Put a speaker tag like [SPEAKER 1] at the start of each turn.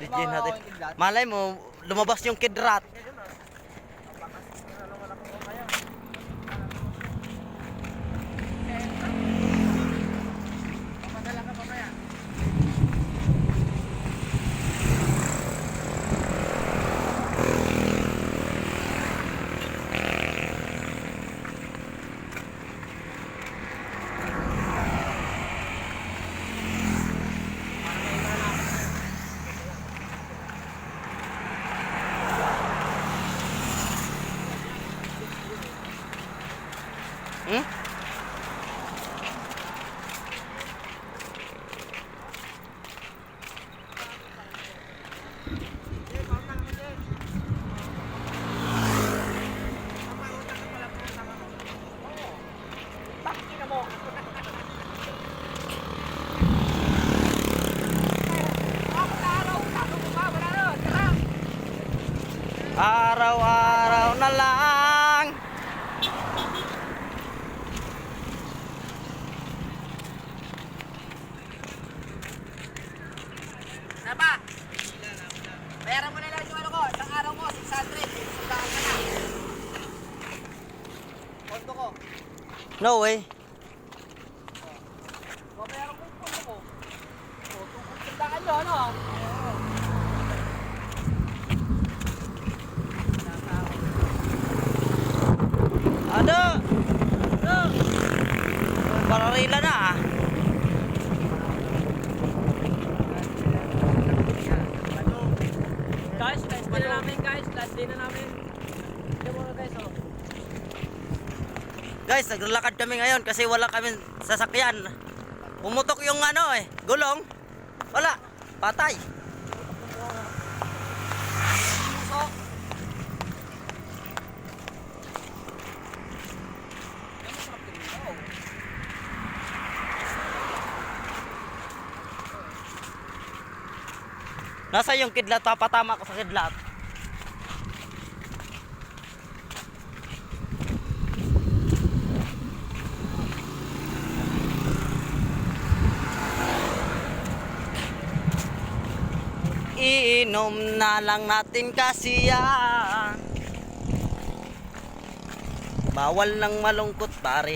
[SPEAKER 1] DJ natin. Malay mo, lumabas yung kidrat. Hmm? Araw-araw na lang.
[SPEAKER 2] Napa? Bayaran mo na lang yung ano ko. Isang araw mo, 600. Sundahan ka na. Pondo ko.
[SPEAKER 1] No way.
[SPEAKER 2] Bayaran ko yung pondo ko. Sundahan nyo, ano?
[SPEAKER 1] Ano? Pararila na ah.
[SPEAKER 2] Guys, last day na namin guys. Last day na namin. Ito muna guys, oh.
[SPEAKER 1] Guys, naglalakad kami ngayon kasi wala kami sasakyan. Pumutok yung ano gulong. Wala, patay. Nasa yung kidlat, papatama ko sa kidlat. Iinom na lang natin kasi yan. Bawal ng malungkot pare.